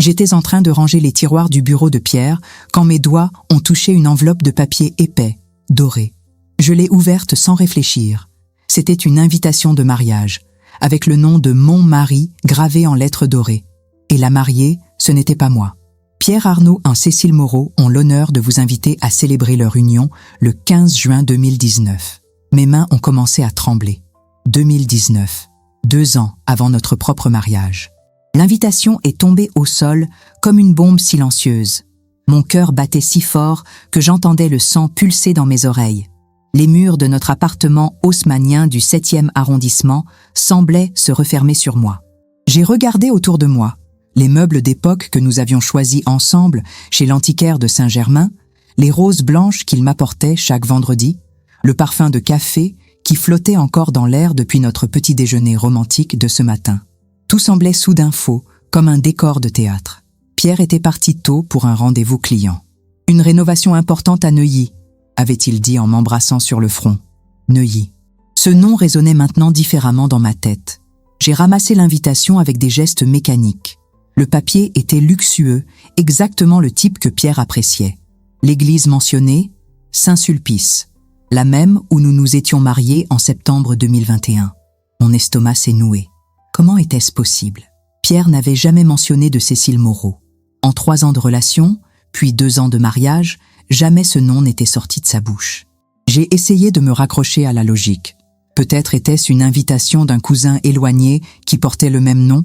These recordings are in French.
J'étais en train de ranger les tiroirs du bureau de Pierre quand mes doigts ont touché une enveloppe de papier épais, doré. Je l'ai ouverte sans réfléchir. C'était une invitation de mariage, avec le nom de mon mari gravé en lettres dorées. Et la mariée, ce n'était pas moi. Pierre Arnaud et Cécile Moreau ont l'honneur de vous inviter à célébrer leur union le 15 juin 2019. Mes mains ont commencé à trembler. 2019, 2 ans avant notre propre mariage. L'invitation est tombée au sol comme une bombe silencieuse. Mon cœur battait si fort que j'entendais le sang pulser dans mes oreilles. Les murs de notre appartement haussmannien du 7e arrondissement semblaient se refermer sur moi. J'ai regardé autour de moi. Les meubles d'époque que nous avions choisis ensemble chez l'antiquaire de Saint-Germain, les roses blanches qu'il m'apportait chaque vendredi, le parfum de café qui flottait encore dans l'air depuis notre petit déjeuner romantique de ce matin. Tout semblait soudain faux, comme un décor de théâtre. Pierre était parti tôt pour un rendez-vous client. Une rénovation importante à Neuilly, avait-il dit en m'embrassant sur le front. Neuilly. Ce nom résonnait maintenant différemment dans ma tête. J'ai ramassé l'invitation avec des gestes mécaniques. Le papier était luxueux, exactement le type que Pierre appréciait. L'église mentionnée, Saint-Sulpice, la même où nous nous étions mariés en septembre 2021. Mon estomac s'est noué. Comment était-ce possible? Pierre n'avait jamais mentionné de Cécile Moreau. En 3 ans de relation, puis 2 ans de mariage, jamais ce nom n'était sorti de sa bouche. J'ai essayé de me raccrocher à la logique. Peut-être était-ce une invitation d'un cousin éloigné qui portait le même nom,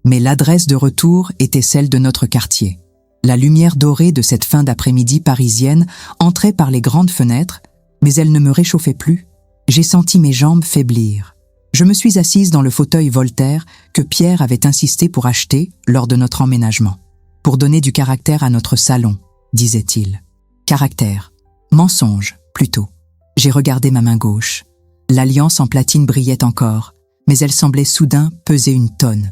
mais l'adresse de retour était celle de notre quartier. La lumière dorée de cette fin d'après-midi parisienne entrait par les grandes fenêtres, mais elle ne me réchauffait plus. J'ai senti mes jambes faiblir. Je me suis assise dans le fauteuil Voltaire que Pierre avait insisté pour acheter lors de notre emménagement. Pour donner du caractère à notre salon, disait-il. Caractère. Mensonge, plutôt. J'ai regardé ma main gauche. L'alliance en platine brillait encore, mais elle semblait soudain peser une tonne.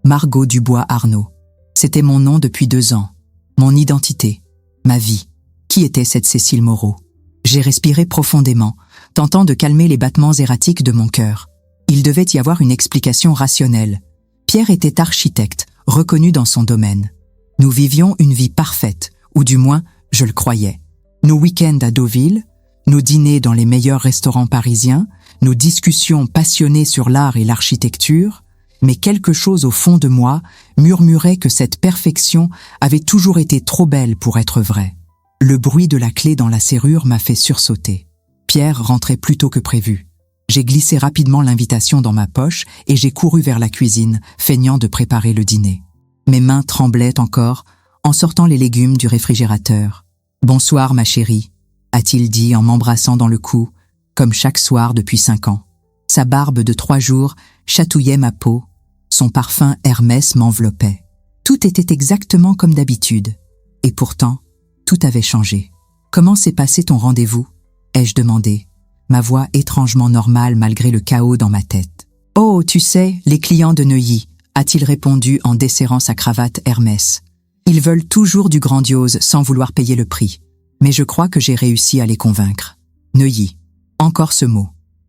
Margot Dubois Arnaud. C'était mon nom depuis 2 ans. Mon identité. Ma vie. Qui était cette Cécile Moreau? J'ai respiré profondément, tentant de calmer les battements erratiques de mon cœur. Il devait y avoir une explication rationnelle. Pierre était architecte, reconnu dans son domaine. Nous vivions une vie parfaite, ou du moins, je le croyais. Nos week-ends à Deauville, nos dîners dans les meilleurs restaurants parisiens, nos discussions passionnées sur l'art et l'architecture, mais quelque chose au fond de moi murmurait que cette perfection avait toujours été trop belle pour être vraie. Le bruit de la clé dans la serrure m'a fait sursauter. Pierre rentrait plus tôt que prévu. J'ai glissé rapidement l'invitation dans ma poche et j'ai couru vers la cuisine, feignant de préparer le dîner. Mes mains tremblaient encore en sortant les légumes du réfrigérateur. « Bonsoir, ma chérie », a-t-il dit en m'embrassant dans le cou, comme chaque soir depuis 5 ans. Sa barbe de 3 jours chatouillait ma peau, son parfum Hermès m'enveloppait. Tout était exactement comme d'habitude. Et pourtant, tout avait changé. « Comment s'est passé ton rendez-vous » ai-je demandé, ma voix étrangement normale malgré le chaos dans ma tête. « Oh, tu sais, les clients de Neuilly », a-t-il répondu en desserrant sa cravate Hermès. « Ils veulent toujours du grandiose sans vouloir payer le prix. Mais je crois que j'ai réussi à les convaincre. » Neuilly. Encore ce mot.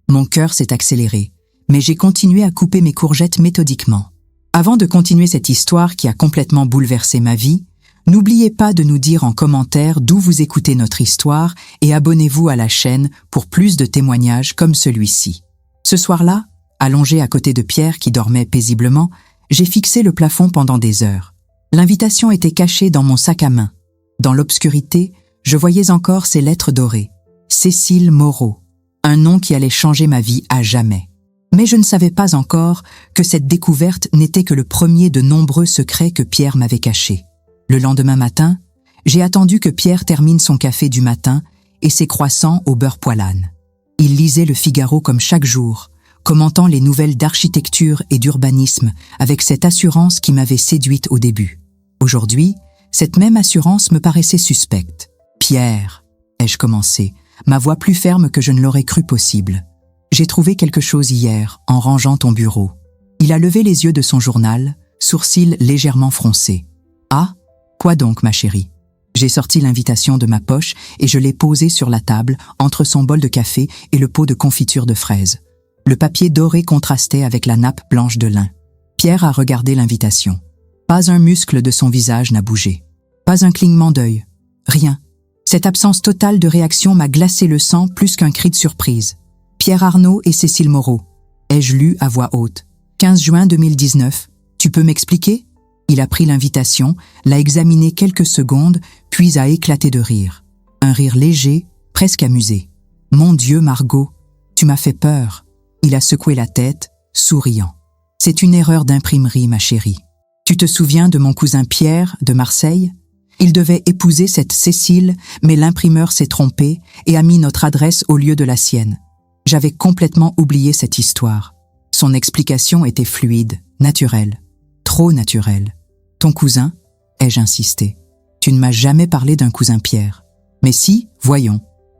Mon cœur s'est accéléré, mais j'ai continué à couper mes courgettes méthodiquement. Avant de continuer cette histoire qui a complètement bouleversé ma vie, n'oubliez pas de nous dire en commentaire d'où vous écoutez notre histoire et abonnez-vous à la chaîne pour plus de témoignages comme celui-ci. Ce soir-là, allongé à côté de Pierre qui dormait paisiblement, j'ai fixé le plafond pendant des heures. L'invitation était cachée dans mon sac à main. Dans l'obscurité, je voyais encore ces lettres dorées. Cécile Moreau, un nom qui allait changer ma vie à jamais. Mais je ne savais pas encore que cette découverte n'était que le premier de nombreux secrets que Pierre m'avait cachés. Le lendemain matin, j'ai attendu que Pierre termine son café du matin et ses croissants au beurre poilâne. Il lisait le Figaro comme chaque jour, commentant les nouvelles d'architecture et d'urbanisme avec cette assurance qui m'avait séduite au début. Aujourd'hui, cette même assurance me paraissait suspecte. « Pierre », ai-je commencé, ma voix plus ferme que je ne l'aurais cru possible. « J'ai trouvé quelque chose hier, en rangeant ton bureau. » Il a levé les yeux de son journal, sourcils légèrement froncés. « Ah, quoi donc, ma chérie ?» J'ai sorti l'invitation de ma poche et je l'ai posée sur la table, entre son bol de café et le pot de confiture de fraises. Le papier doré contrastait avec la nappe blanche de lin. Pierre a regardé l'invitation. Pas un muscle de son visage n'a bougé. Pas un clignement d'œil. Rien. Cette absence totale de réaction m'a glacé le sang plus qu'un cri de surprise. Pierre Arnaud et Cécile Moreau. Ai-je lu à voix haute. 15 juin 2019. Tu peux m'expliquer? Il a pris l'invitation, l'a examinée quelques secondes, puis a éclaté de rire. Un rire léger, presque amusé. Mon Dieu, Margot, tu m'as fait peur. Il a secoué la tête, souriant. C'est une erreur d'imprimerie, ma chérie. Tu te souviens de mon cousin Pierre, de Marseille? Il devait épouser cette Cécile, mais l'imprimeur s'est trompé et a mis notre adresse au lieu de la sienne. J'avais complètement oublié cette histoire. Son explication était fluide, naturelle. Trop naturelle. Ton cousin? Ai-je insisté. Tu ne m'as jamais parlé d'un cousin Pierre. Mais si, voyons.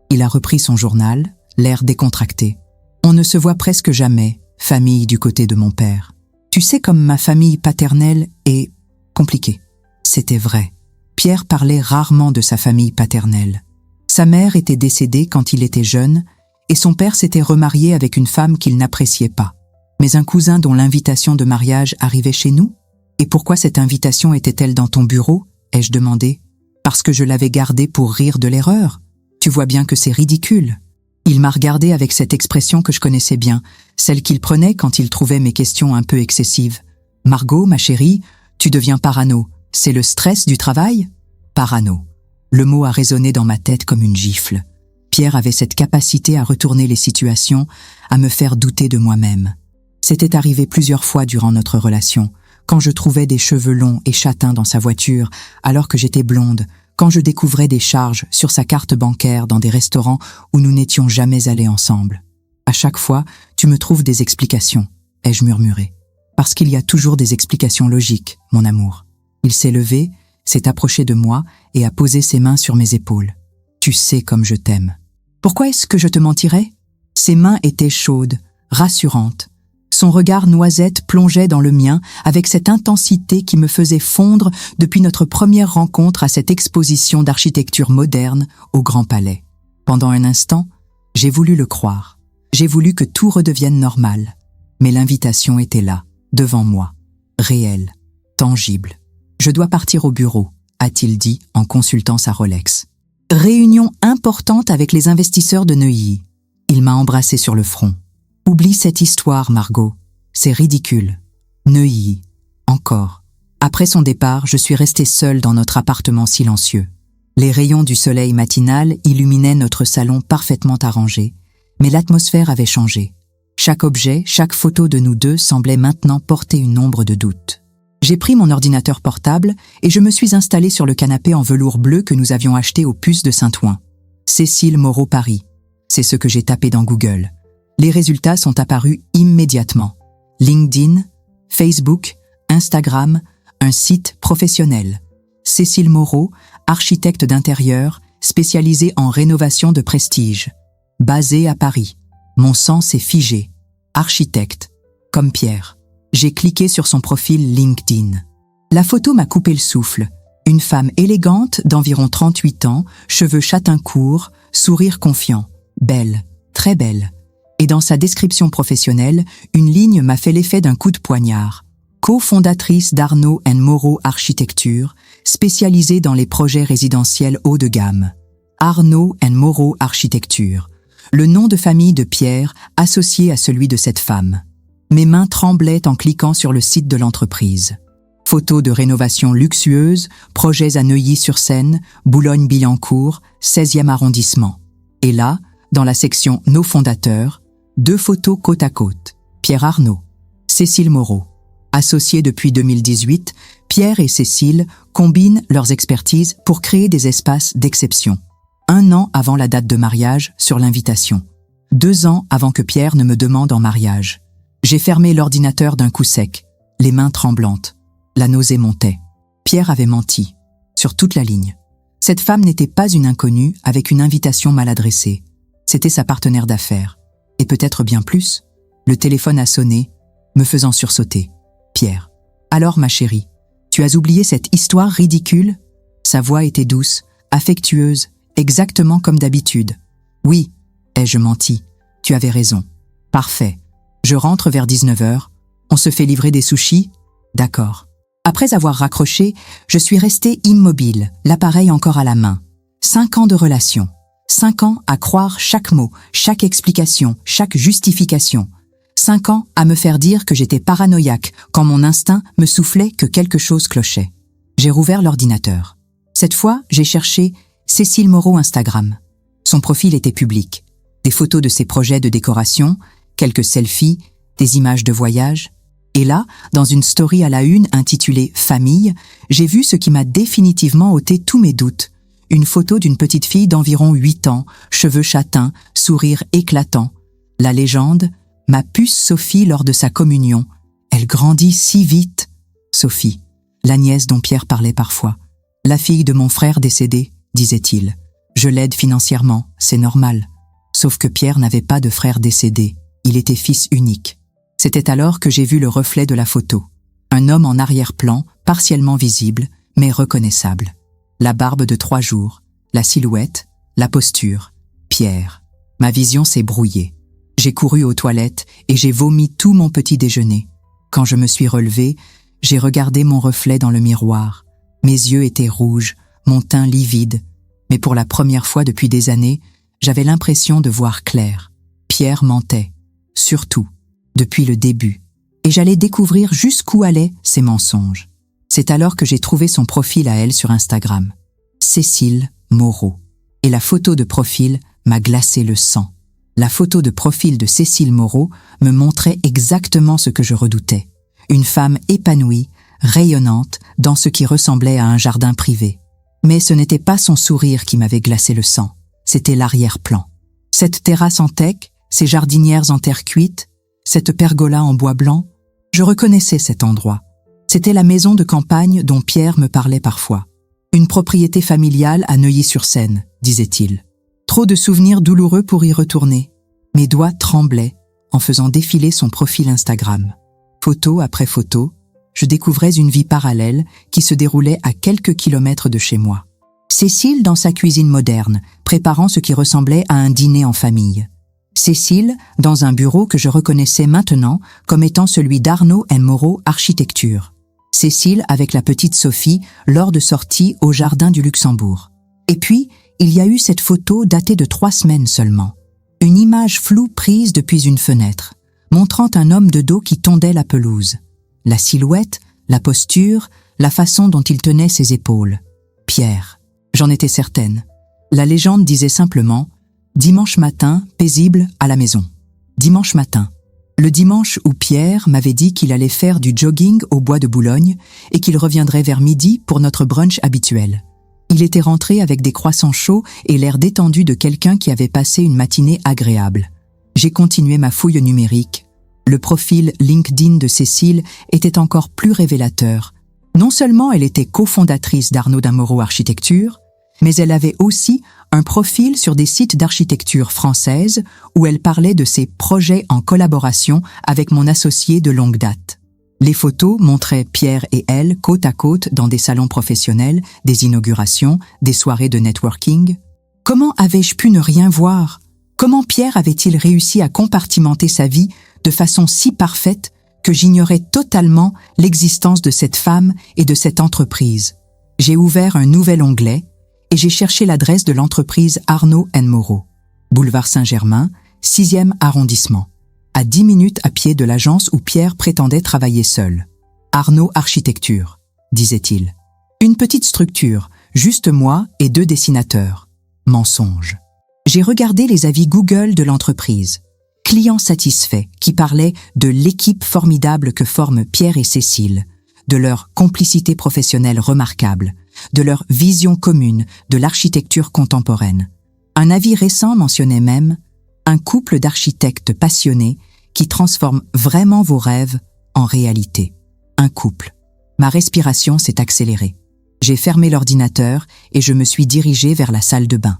Il a repris son journal, l'air décontracté. On ne se voit presque jamais, famille du côté de mon père. Tu sais comme ma famille paternelle est compliquée. C'était vrai. Pierre parlait rarement de sa famille paternelle. Sa mère était décédée quand il était jeune et son père s'était remarié avec une femme qu'il n'appréciait pas. Mais un cousin dont l'invitation de mariage arrivait chez nous? Et pourquoi cette invitation était-elle dans ton bureau? Ai-je demandé. Parce que je l'avais gardée pour rire de l'erreur. Tu vois bien que c'est ridicule. Il m'a regardé avec cette expression que je connaissais bien, celle qu'il prenait quand il trouvait mes questions un peu excessives. Margot, ma chérie, tu deviens parano. C'est le stress du travail? Parano. Le mot a résonné dans ma tête comme une gifle. Pierre avait cette capacité à retourner les situations, à me faire douter de moi-même. C'était arrivé plusieurs fois durant notre relation, quand je trouvais des cheveux longs et châtains dans sa voiture, alors que j'étais blonde, quand je découvrais des charges sur sa carte bancaire dans des restaurants où nous n'étions jamais allés ensemble. À chaque fois, tu me trouves des explications, ai-je murmuré. Parce qu'il y a toujours des explications logiques, mon amour. Il s'est levé, s'est approché de moi et a posé ses mains sur mes épaules. Tu sais comme je t'aime. Pourquoi est-ce que je te mentirais? Ses mains étaient chaudes, rassurantes. Son regard noisette plongeait dans le mien avec cette intensité qui me faisait fondre depuis notre première rencontre à cette exposition d'architecture moderne au Grand Palais. Pendant un instant, j'ai voulu le croire. J'ai voulu que tout redevienne normal. Mais l'invitation était là, devant moi, réelle, tangible. Je dois partir au bureau, a-t-il dit en consultant sa Rolex. Réunion importante avec les investisseurs de Neuilly. Il m'a embrassé sur le front. Oublie cette histoire, Margot. C'est ridicule. Neuilly. Encore. Après son départ, je suis restée seule dans notre appartement silencieux. Les rayons du soleil matinal illuminaient notre salon parfaitement arrangé, mais l'atmosphère avait changé. Chaque objet, chaque photo de nous deux semblait maintenant porter une ombre de doute. J'ai pris mon ordinateur portable et je me suis installée sur le canapé en velours bleu que nous avions acheté aux Puces de Saint-Ouen. Cécile Moreau Paris. C'est ce que j'ai tapé dans Google. Les résultats sont apparus immédiatement. LinkedIn, Facebook, Instagram, un site professionnel. Cécile Moreau, architecte d'intérieur, spécialisée en rénovation de prestige. Basée à Paris. Mon sang s'est figé. Architecte, comme Pierre. J'ai cliqué sur son profil LinkedIn. La photo m'a coupé le souffle. Une femme élégante d'environ 38 ans, cheveux châtains courts, sourire confiant. Belle, très belle. Et dans sa description professionnelle, une ligne m'a fait l'effet d'un coup de poignard. Co-fondatrice d'Arnaud & Moreau Architecture, spécialisée dans les projets résidentiels haut de gamme. Arnaud & Moreau Architecture. Le nom de famille de Pierre associé à celui de cette femme. Mes mains tremblaient en cliquant sur le site de l'entreprise. Photos de rénovation luxueuse, projets à Neuilly-sur-Seine, Boulogne-Billancourt, 16e arrondissement. Et là, dans la section Nos fondateurs, 2 photos côte à côte. Pierre Arnaud, Cécile Moreau. Associés depuis 2018, Pierre et Cécile combinent leurs expertises pour créer des espaces d'exception. 1 an avant la date de mariage sur l'invitation. 2 ans avant que Pierre ne me demande en mariage. J'ai fermé l'ordinateur d'un coup sec, les mains tremblantes. La nausée montait. Pierre avait menti, sur toute la ligne. Cette femme n'était pas une inconnue avec une invitation mal adressée. C'était sa partenaire d'affaires. Et peut-être bien plus. Le téléphone a sonné, me faisant sursauter. Pierre. Alors, ma chérie, tu as oublié cette histoire ridicule? Sa voix était douce, affectueuse, exactement comme d'habitude. Oui, ai-je menti. Tu avais raison. Parfait. Je rentre vers 19h. On se fait livrer des sushis? D'accord. Après avoir raccroché, je suis restée immobile, l'appareil encore à la main. 5 ans de relation. 5 ans à croire chaque mot, chaque explication, chaque justification. 5 ans à me faire dire que j'étais paranoïaque quand mon instinct me soufflait que quelque chose clochait. J'ai rouvert l'ordinateur. Cette fois, j'ai cherché Cécile Moreau Instagram. Son profil était public. Des photos de ses projets de décoration, quelques selfies, des images de voyage. Et là, dans une story à la une intitulée « Famille », j'ai vu ce qui m'a définitivement ôté tous mes doutes. Une photo d'une petite fille d'environ 8 ans, cheveux châtains, sourire éclatant. La légende, ma puce Sophie lors de sa communion. Elle grandit si vite. Sophie, la nièce dont Pierre parlait parfois. La fille de mon frère décédé, disait-il. Je l'aide financièrement, c'est normal. Sauf que Pierre n'avait pas de frère décédé. Il était fils unique. C'était alors que j'ai vu le reflet de la photo. Un homme en arrière-plan, partiellement visible, mais reconnaissable. La barbe de 3 jours, la silhouette, la posture. Pierre. Ma vision s'est brouillée. J'ai couru aux toilettes et j'ai vomi tout mon petit déjeuner. Quand je me suis relevée, j'ai regardé mon reflet dans le miroir. Mes yeux étaient rouges, mon teint livide. Mais pour la première fois depuis des années, j'avais l'impression de voir clair. Pierre mentait. Surtout. Depuis le début, et j'allais découvrir jusqu'où allaient ces mensonges. C'est alors que j'ai trouvé son profil à elle sur Instagram. Cécile Moreau. Et la photo de profil m'a glacé le sang. La photo de profil de Cécile Moreau me montrait exactement ce que je redoutais. Une femme épanouie, rayonnante, dans ce qui ressemblait à un jardin privé. Mais ce n'était pas son sourire qui m'avait glacé le sang, c'était l'arrière-plan. Cette terrasse en teck, ces jardinières en terre cuite, cette pergola en bois blanc, je reconnaissais cet endroit. C'était la maison de campagne dont Pierre me parlait parfois. Une propriété familiale à Neuilly-sur-Seine, disait-il. Trop de souvenirs douloureux pour y retourner. Mes doigts tremblaient en faisant défiler son profil Instagram. Photo après photo, je découvrais une vie parallèle qui se déroulait à quelques kilomètres de chez moi. Cécile dans sa cuisine moderne, préparant ce qui ressemblait à un dîner en famille. Cécile, dans un bureau que je reconnaissais maintenant comme étant celui d'Arnaud & Moreau Architecture. Cécile avec la petite Sophie lors de sorties au jardin du Luxembourg. Et puis, il y a eu cette photo datée de 3 semaines seulement. Une image floue prise depuis une fenêtre, montrant un homme de dos qui tondait la pelouse. La silhouette, la posture, la façon dont il tenait ses épaules. Pierre. J'en étais certaine. La légende disait simplement « Dimanche matin, paisible à la maison ». Dimanche matin. Le dimanche où Pierre m'avait dit qu'il allait faire du jogging au bois de Boulogne et qu'il reviendrait vers midi pour notre brunch habituel. Il était rentré avec des croissants chauds et l'air détendu de quelqu'un qui avait passé une matinée agréable. J'ai continué ma fouille numérique. Le profil LinkedIn de Cécile était encore plus révélateur. Non seulement elle était cofondatrice d'Arnaud & Moreau Architecture, mais elle avait aussi un profil sur des sites d'architecture française où elle parlait de ses projets en collaboration avec mon associé de longue date. Les photos montraient Pierre et elle côte à côte dans des salons professionnels, des inaugurations, des soirées de networking. Comment avais-je pu ne rien voir? Comment Pierre avait-il réussi à compartimenter sa vie de façon si parfaite que j'ignorais totalement l'existence de cette femme et de cette entreprise? J'ai ouvert un nouvel onglet et j'ai cherché l'adresse de l'entreprise Arnaud & Moreau, boulevard Saint-Germain, 6e arrondissement, à 10 minutes à pied de l'agence où Pierre prétendait travailler seul. Arnaud Architecture, disait-il. Une petite structure, juste moi et 2 dessinateurs. Mensonge. J'ai regardé les avis Google de l'entreprise. Clients satisfaits qui parlaient de l'équipe formidable que forment Pierre et Cécile, de leur complicité professionnelle remarquable, de leur vision commune de l'architecture contemporaine. Un avis récent mentionnait même un couple d'architectes passionnés qui transforment vraiment vos rêves en réalité. Un couple. Ma respiration s'est accélérée. J'ai fermé l'ordinateur et je me suis dirigée vers la salle de bain.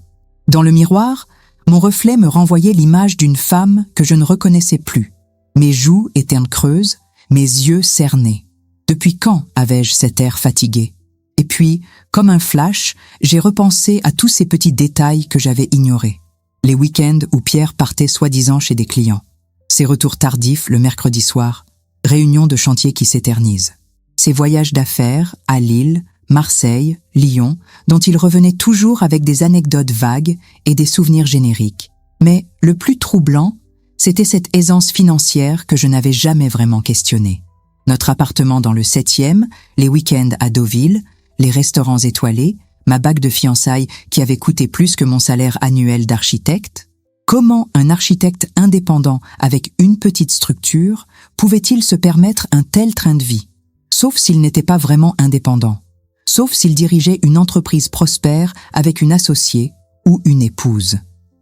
Dans le miroir, mon reflet me renvoyait l'image d'une femme que je ne reconnaissais plus. Mes joues étaient creuses, mes yeux cernés. Depuis quand avais-je cet air fatigué? Et puis, comme un flash, j'ai repensé à tous ces petits détails que j'avais ignorés. Les week-ends où Pierre partait soi-disant chez des clients. Ses retours tardifs le mercredi soir. Réunions de chantier qui s'éternisent. Ses voyages d'affaires à Lille, Marseille, Lyon, dont il revenait toujours avec des anecdotes vagues et des souvenirs génériques. Mais le plus troublant, c'était cette aisance financière que je n'avais jamais vraiment questionnée. Notre appartement dans le 7e, les week-ends à Deauville, les restaurants étoilés, ma bague de fiançailles qui avait coûté plus que mon salaire annuel d'architecte. Comment un architecte indépendant avec une petite structure pouvait-il se permettre un tel train de vie? Sauf s'il n'était pas vraiment indépendant. Sauf s'il dirigeait une entreprise prospère avec une associée ou une épouse.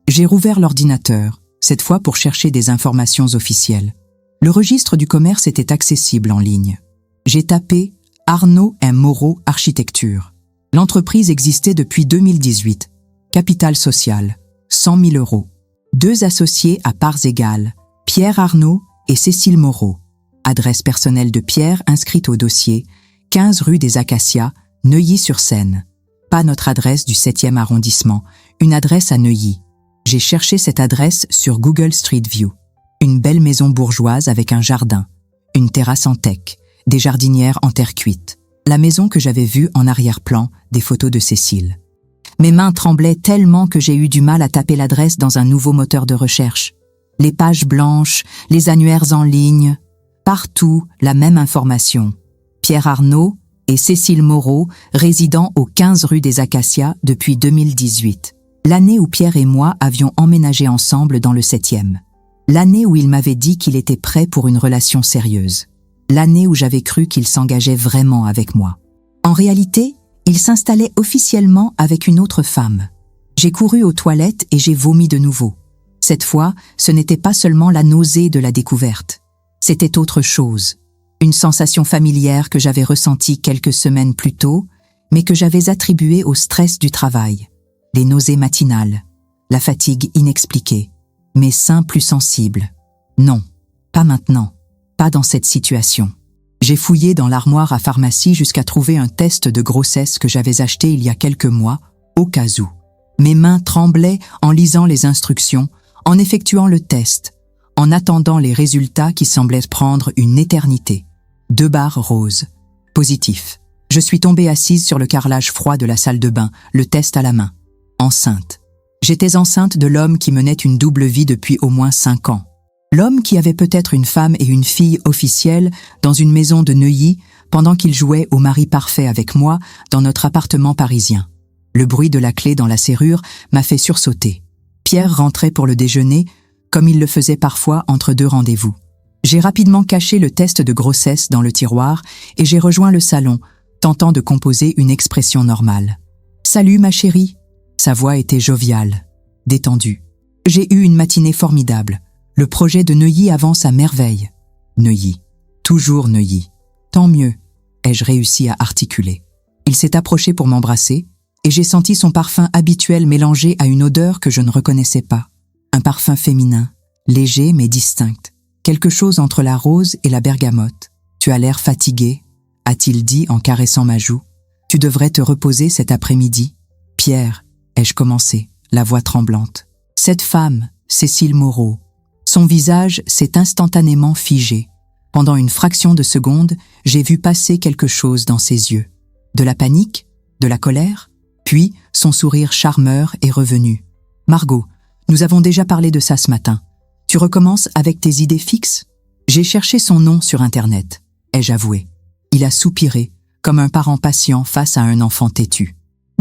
J'ai rouvert l'ordinateur, cette fois pour chercher des informations officielles. Le registre du commerce était accessible en ligne. J'ai tapé « Arnaud & Moreau Architecture ». L'entreprise existait depuis 2018. Capital social, 100 000 €. 2 associés à parts égales, Pierre Arnaud et Cécile Moreau. Adresse personnelle de Pierre inscrite au dossier, 15 rue des Acacias, Neuilly-sur-Seine. Pas notre adresse du 7e arrondissement, une adresse à Neuilly. J'ai cherché cette adresse sur Google Street View. Une belle maison bourgeoise avec un jardin, une terrasse en teck, des jardinières en terre cuite. La maison que j'avais vue en arrière-plan des photos de Cécile. Mes mains tremblaient tellement que j'ai eu du mal à taper l'adresse dans un nouveau moteur de recherche. Les pages blanches, les annuaires en ligne, partout la même information. Pierre Arnaud et Cécile Moreau, résidant au 15 rue des Acacias depuis 2018. L'année où Pierre et moi avions emménagé ensemble dans le 7e. L'année où il m'avait dit qu'il était prêt pour une relation sérieuse. L'année où j'avais cru qu'il s'engageait vraiment avec moi. En réalité, il s'installait officiellement avec une autre femme. J'ai couru aux toilettes et j'ai vomi de nouveau. Cette fois, ce n'était pas seulement la nausée de la découverte. C'était autre chose. Une sensation familière que j'avais ressentie quelques semaines plus tôt, mais que j'avais attribuée au stress du travail. Les nausées matinales, la fatigue inexpliquée, mes seins plus sensibles. Non, pas maintenant, pas dans cette situation. J'ai fouillé dans l'armoire à pharmacie jusqu'à trouver un test de grossesse que j'avais acheté il y a quelques mois, au cas où. Mes mains tremblaient en lisant les instructions, en effectuant le test, en attendant les résultats qui semblaient prendre une éternité. 2 barres roses. Positif. Je suis tombée assise sur le carrelage froid de la salle de bain, le test à la main. Enceinte. J'étais enceinte de l'homme qui menait une double vie depuis au moins 5 ans. L'homme qui avait peut-être une femme et une fille officielles dans une maison de Neuilly pendant qu'il jouait au mari parfait avec moi dans notre appartement parisien. Le bruit de la clé dans la serrure m'a fait sursauter. Pierre rentrait pour le déjeuner, comme il le faisait parfois entre 2 rendez-vous. J'ai rapidement caché le test de grossesse dans le tiroir et j'ai rejoint le salon, tentant de composer une expression normale. « Salut ma chérie !» Sa voix était joviale, détendue. J'ai eu une matinée formidable. Le projet de Neuilly avance à merveille. Neuilly. Toujours Neuilly. Tant mieux, ai-je réussi à articuler. Il s'est approché pour m'embrasser et j'ai senti son parfum habituel mélangé à une odeur que je ne reconnaissais pas. Un parfum féminin, léger mais distinct. Quelque chose entre la rose et la bergamote. « Tu as l'air fatigué », a-t-il dit en caressant ma joue. « Tu devrais te reposer cet après-midi. »« Pierre », ai-je commencé, la voix tremblante. Cette femme, Cécile Moreau, son visage s'est instantanément figé. Pendant une fraction de seconde, j'ai vu passer quelque chose dans ses yeux. De la panique, de la colère, puis son sourire charmeur est revenu. « Margot, nous avons déjà parlé de ça ce matin. Tu recommences avec tes idées fixes ?» J'ai cherché son nom sur Internet, ai-je avoué. Il a soupiré, comme un parent patient face à un enfant têtu. «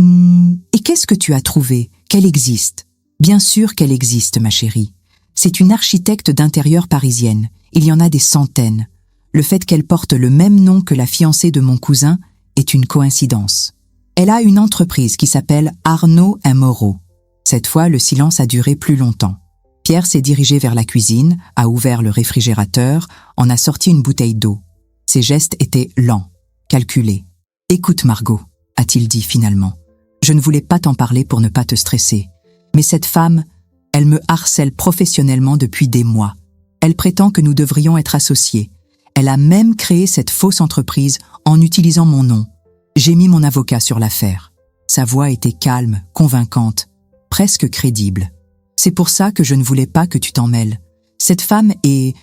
Et qu'est-ce que tu as trouvé? Qu'elle existe ?» Bien sûr qu'elle existe, ma chérie. C'est une architecte d'intérieur parisienne. Il y en a des centaines. Le fait qu'elle porte le même nom que la fiancée de mon cousin est une coïncidence. Elle a une entreprise qui s'appelle Arnaud & Moreau. Cette fois, le silence a duré plus longtemps. Pierre s'est dirigé vers la cuisine, a ouvert le réfrigérateur, en a sorti une bouteille d'eau. Ses gestes étaient lents, calculés. « Écoute, Margot, » a-t-il dit finalement. « Je ne voulais pas t'en parler pour ne pas te stresser. Mais cette femme, elle me harcèle professionnellement depuis des mois. Elle prétend que nous devrions être associés. Elle a même créé cette fausse entreprise en utilisant mon nom. J'ai mis mon avocat sur l'affaire. » Sa voix était calme, convaincante, presque crédible. « C'est pour ça que je ne voulais pas que tu t'en mêles. Cette femme est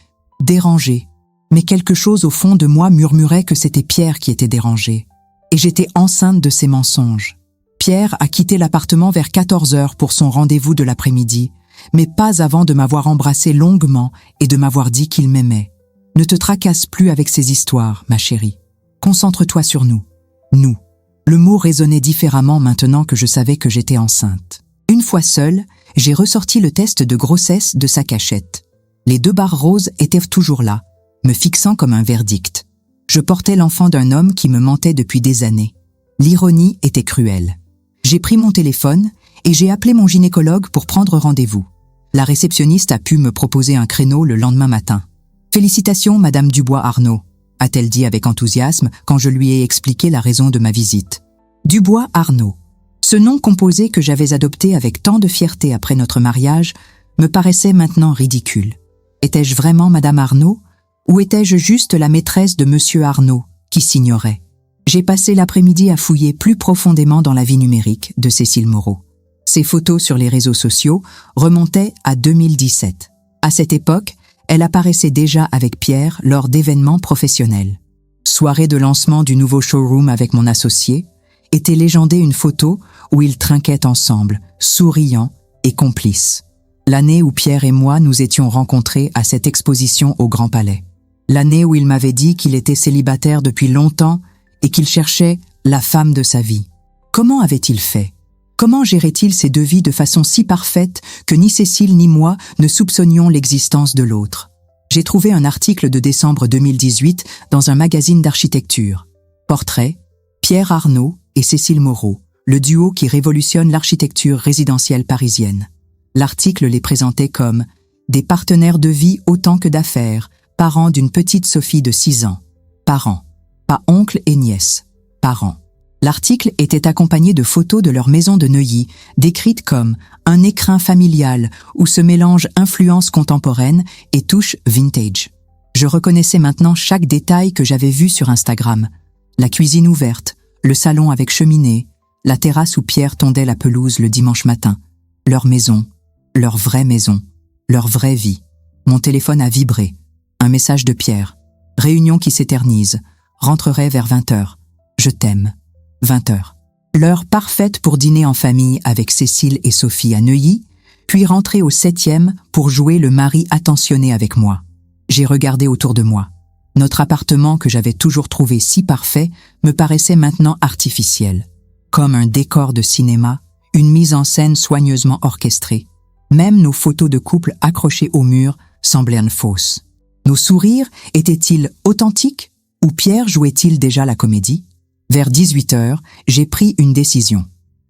dérangée. Mais quelque chose au fond de moi murmurait que c'était Pierre qui était dérangé. Et j'étais enceinte de ces mensonges. Pierre a quitté l'appartement vers 14 heures pour son rendez-vous de l'après-midi, mais pas avant de m'avoir embrassé longuement et de m'avoir dit qu'il m'aimait. Ne te tracasse plus avec ces histoires, ma chérie. Concentre-toi sur nous. Nous. Le mot résonnait différemment maintenant que je savais que j'étais enceinte. Une fois seule, j'ai ressorti le test de grossesse de sa cachette. Les 2 barres roses étaient toujours là, me fixant comme un verdict. Je portais l'enfant d'un homme qui me mentait depuis des années. L'ironie était cruelle. J'ai pris mon téléphone et j'ai appelé mon gynécologue pour prendre rendez-vous. La réceptionniste a pu me proposer un créneau le lendemain matin. « Félicitations, Madame Dubois-Arnaud », a-t-elle dit avec enthousiasme quand je lui ai expliqué la raison de ma visite. Dubois-Arnaud. Ce nom composé que j'avais adopté avec tant de fierté après notre mariage me paraissait maintenant ridicule. Étais-je vraiment Madame Arnaud ou étais-je juste la maîtresse de Monsieur Arnaud qui s'ignorait? J'ai passé l'après-midi à fouiller plus profondément dans la vie numérique de Cécile Moreau. Ses photos sur les réseaux sociaux remontaient à 2017. À cette époque, elle apparaissait déjà avec Pierre lors d'événements professionnels. Soirée de lancement du nouveau showroom avec mon associé, était légendée une photo où ils trinquaient ensemble, souriants et complices. L'année où Pierre et moi nous étions rencontrés à cette exposition au Grand Palais. L'année où il m'avait dit qu'il était célibataire depuis longtemps et qu'il cherchait la femme de sa vie. Comment avait-il fait? Comment gérait-il ces 2 vies de façon si parfaite que ni Cécile ni moi ne soupçonnions l'existence de l'autre? J'ai trouvé un article de décembre 2018 dans un magazine d'architecture. Portrait, Pierre Arnaud et Cécile Moreau, le duo qui révolutionne l'architecture résidentielle parisienne. L'article les présentait comme des partenaires de vie autant que d'affaires, parents d'une petite Sophie de 6 ans. Parents. Pas oncle et nièce. Parents. L'article était accompagné de photos de leur maison de Neuilly, décrite comme un écrin familial où se mélangent influences contemporaines et touches vintage. Je reconnaissais maintenant chaque détail que j'avais vu sur Instagram. La cuisine ouverte, le salon avec cheminée, la terrasse où Pierre tondait la pelouse le dimanche matin. Leur maison, leur vraie maison, leur vraie vie. Mon téléphone a vibré. Un message de Pierre. Réunion qui s'éternise. Rentrerai vers 20h. Je t'aime. 20h. L'heure parfaite pour dîner en famille avec Cécile et Sophie à Neuilly, puis rentrer au 7e pour jouer le mari attentionné avec moi. J'ai regardé autour de moi. Notre appartement que j'avais toujours trouvé si parfait me paraissait maintenant artificiel. Comme un décor de cinéma, une mise en scène soigneusement orchestrée. Même nos photos de couple accrochées au mur semblaient fausses. Nos sourires étaient-ils authentiques ou Pierre jouait-il déjà la comédie? Vers 18h, j'ai pris une décision.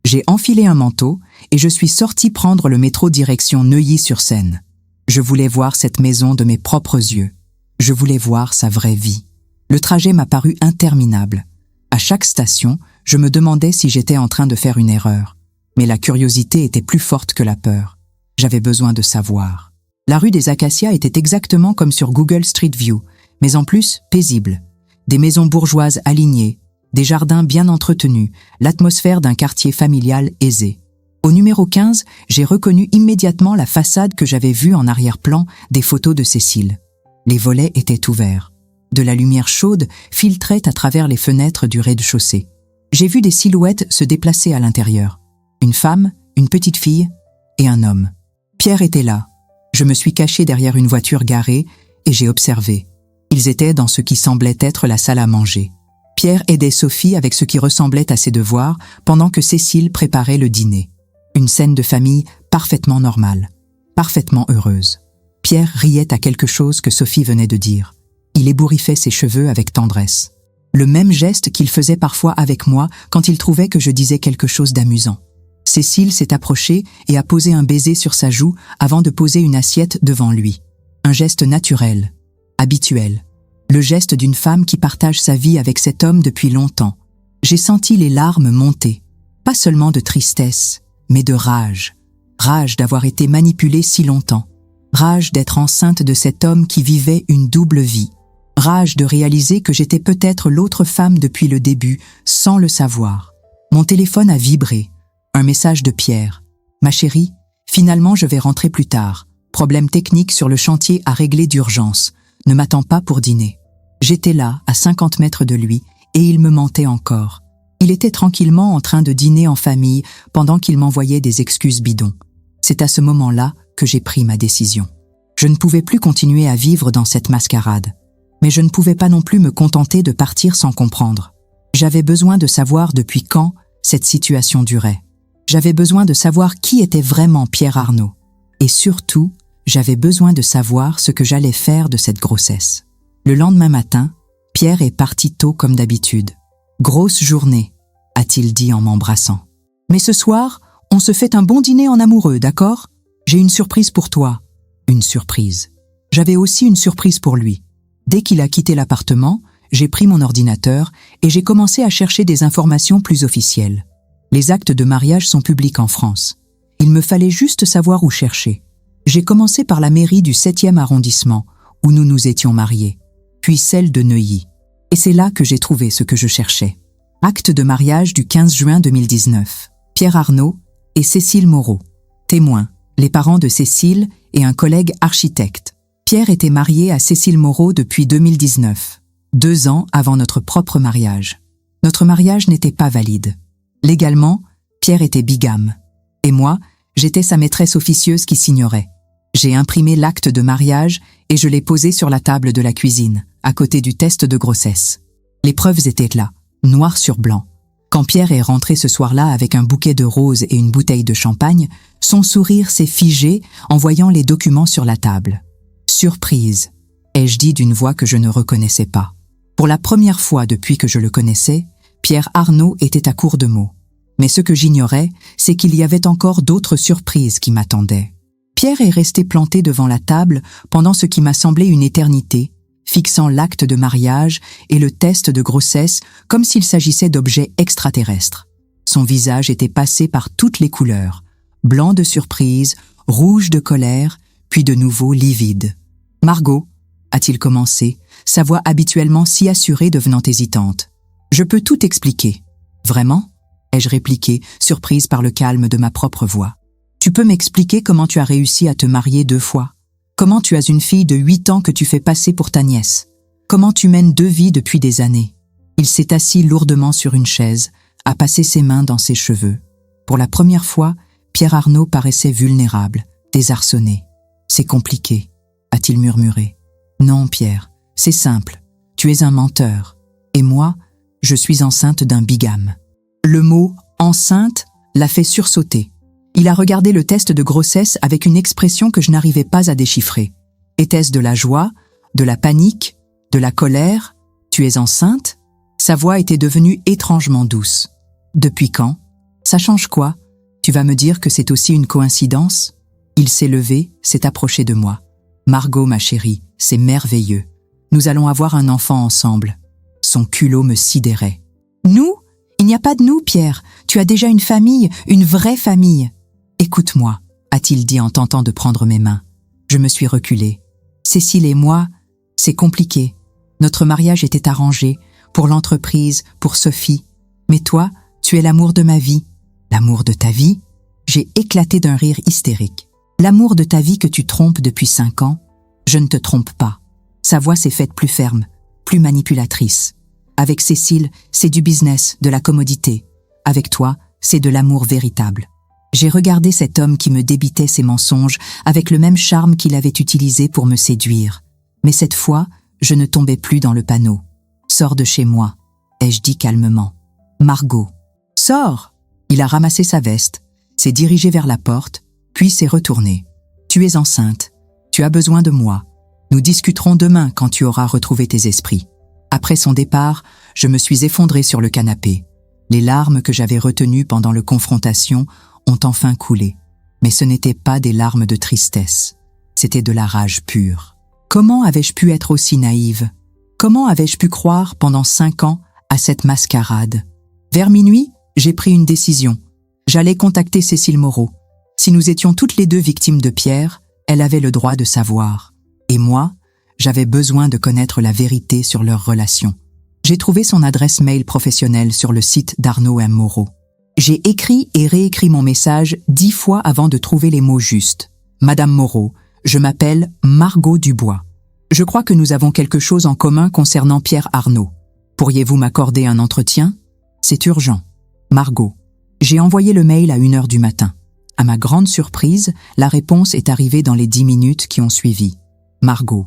J'ai enfilé un manteau et je suis sortie prendre le métro direction Neuilly-sur-Seine. Je voulais voir cette maison de mes propres yeux. Je voulais voir sa vraie vie. Le trajet m'a paru interminable. À chaque station, je me demandais si j'étais en train de faire une erreur. Mais la curiosité était plus forte que la peur. J'avais besoin de savoir. La rue des Acacias était exactement comme sur Google Street View, mais en plus paisible. Des maisons bourgeoises alignées, des jardins bien entretenus, l'atmosphère d'un quartier familial aisé. Au numéro 15, j'ai reconnu immédiatement la façade que j'avais vue en arrière-plan des photos de Cécile. Les volets étaient ouverts. De la lumière chaude filtrait à travers les fenêtres du rez-de-chaussée. J'ai vu des silhouettes se déplacer à l'intérieur. Une femme, une petite fille et un homme. Pierre était là. Je me suis cachée derrière une voiture garée et j'ai observé. Ils étaient dans ce qui semblait être la salle à manger. Pierre aidait Sophie avec ce qui ressemblait à ses devoirs pendant que Cécile préparait le dîner. Une scène de famille parfaitement normale, parfaitement heureuse. Pierre riait à quelque chose que Sophie venait de dire. Il ébouriffait ses cheveux avec tendresse. Le même geste qu'il faisait parfois avec moi quand il trouvait que je disais quelque chose d'amusant. Cécile s'est approchée et a posé un baiser sur sa joue avant de poser une assiette devant lui. Un geste naturel, habituel. Le geste d'une femme qui partage sa vie avec cet homme depuis longtemps. J'ai senti les larmes monter. Pas seulement de tristesse, mais de rage. Rage d'avoir été manipulée si longtemps. Rage d'être enceinte de cet homme qui vivait une double vie. Rage de réaliser que j'étais peut-être l'autre femme depuis le début, sans le savoir. Mon téléphone a vibré. Un message de Pierre. « Ma chérie, finalement je vais rentrer plus tard. Problème technique sur le chantier à régler d'urgence. ne m'attend pas pour dîner. J'étais là, à 50 mètres de lui, et il me mentait encore. Il était tranquillement en train de dîner en famille pendant qu'il m'envoyait des excuses bidons. C'est à ce moment-là que j'ai pris ma décision. Je ne pouvais plus continuer à vivre dans cette mascarade. Mais je ne pouvais pas non plus me contenter de partir sans comprendre. J'avais besoin de savoir depuis quand cette situation durait. J'avais besoin de savoir qui était vraiment Pierre Arnaud. Et surtout, j'avais besoin de savoir ce que j'allais faire de cette grossesse. Le lendemain matin, Pierre est parti tôt comme d'habitude. « Grosse journée », a-t-il dit en m'embrassant. « Mais ce soir, on se fait un bon dîner en amoureux, d'accord ? J'ai une surprise pour toi. » Une surprise. J'avais aussi une surprise pour lui. Dès qu'il a quitté l'appartement, j'ai pris mon ordinateur et j'ai commencé à chercher des informations plus officielles. Les actes de mariage sont publics en France. Il me fallait juste savoir où chercher. J'ai commencé par la mairie du 7e arrondissement, où nous nous étions mariés, puis celle de Neuilly. Et c'est là que j'ai trouvé ce que je cherchais. Acte de mariage du 15 juin 2019. Pierre Arnaud et Cécile Moreau. Témoins, les parents de Cécile et un collègue architecte. Pierre était marié à Cécile Moreau depuis 2019, 2 ans avant notre propre mariage. Notre mariage n'était pas valide. Légalement, Pierre était bigame. Et moi, j'étais sa maîtresse officieuse qui s'ignorait. J'ai imprimé l'acte de mariage et je l'ai posé sur la table de la cuisine, à côté du test de grossesse. Les preuves étaient là, noir sur blanc. Quand Pierre est rentré ce soir-là avec un bouquet de roses et une bouteille de champagne, son sourire s'est figé en voyant les documents sur la table. Surprise, ai-je dit d'une voix que je ne reconnaissais pas. Pour la première fois depuis que je le connaissais, Pierre Arnaud était à court de mots. Mais ce que j'ignorais, c'est qu'il y avait encore d'autres surprises qui m'attendaient. Pierre est resté planté devant la table pendant ce qui m'a semblé une éternité, fixant l'acte de mariage et le test de grossesse comme s'il s'agissait d'objets extraterrestres. Son visage était passé par toutes les couleurs, blanc de surprise, rouge de colère, puis de nouveau livide. « Margot », a-t-il commencé, sa voix habituellement si assurée devenant hésitante. « Je peux tout expliquer. »« Vraiment ?» ai-je répliqué, surprise par le calme de ma propre voix. « Tu peux m'expliquer comment tu as réussi à te marier 2 fois ? Comment tu as une fille de 8 ans que tu fais passer pour ta nièce ? Comment tu mènes 2 vies depuis des années ?» Il s'est assis lourdement sur une chaise, a passé ses mains dans ses cheveux. Pour la première fois, Pierre Arnaud paraissait vulnérable, désarçonné. « C'est compliqué », a-t-il murmuré. « Non, Pierre, c'est simple. Tu es un menteur. Et moi, je suis enceinte d'un bigame. » Le mot « enceinte » l'a fait sursauter. Il a regardé le test de grossesse avec une expression que je n'arrivais pas à déchiffrer. Était-ce de la joie, de la panique, de la colère ? Tu es enceinte ? Sa voix était devenue étrangement douce. Depuis quand ? Ça change quoi ? Tu vas me dire que c'est aussi une coïncidence ? Il s'est levé, s'est approché de moi. Margot, ma chérie, c'est merveilleux. Nous allons avoir un enfant ensemble. Son culot me sidérait. Nous ? Il n'y a pas de nous, Pierre. Tu as déjà une famille, une vraie famille. Écoute-moi, a-t-il dit en tentant de prendre mes mains. Je me suis reculée. Cécile et moi, c'est compliqué. Notre mariage était arrangé, pour l'entreprise, pour Sophie. Mais toi, tu es l'amour de ma vie. L'amour de ta vie ? J'ai éclaté d'un rire hystérique. L'amour de ta vie que tu trompes depuis 5 ans ? Je ne te trompe pas. Sa voix s'est faite plus ferme, plus manipulatrice. Avec Cécile, c'est du business, de la commodité. Avec toi, c'est de l'amour véritable. J'ai regardé cet homme qui me débitait ses mensonges avec le même charme qu'il avait utilisé pour me séduire. Mais cette fois, je ne tombais plus dans le panneau. « Sors de chez moi », ai-je dit calmement. « Margot. »« Sors !» Il a ramassé sa veste, s'est dirigé vers la porte, puis s'est retourné. « Tu es enceinte. Tu as besoin de moi. Nous discuterons demain quand tu auras retrouvé tes esprits. » Après son départ, je me suis effondrée sur le canapé. Les larmes que j'avais retenues pendant la confrontation ont enfin coulé. Mais ce n'étaient pas des larmes de tristesse. C'était de la rage pure. Comment avais-je pu être aussi naïve ? Comment avais-je pu croire pendant 5 ans à cette mascarade ? Vers minuit, j'ai pris une décision. J'allais contacter Cécile Moreau. Si nous étions toutes les 2 victimes de Pierre, elle avait le droit de savoir. Et moi, j'avais besoin de connaître la vérité sur leur relation. J'ai trouvé son adresse mail professionnelle sur le site d'Arnaud M. Moreau. J'ai écrit et réécrit mon message 10 fois avant de trouver les mots justes. « Madame Moreau, je m'appelle Margot Dubois. Je crois que nous avons quelque chose en commun concernant Pierre Arnaud. Pourriez-vous m'accorder un entretien? C'est urgent. Margot. J'ai envoyé le mail à 1h du matin. À ma grande surprise, la réponse est arrivée dans les 10 minutes qui ont suivi. Margot.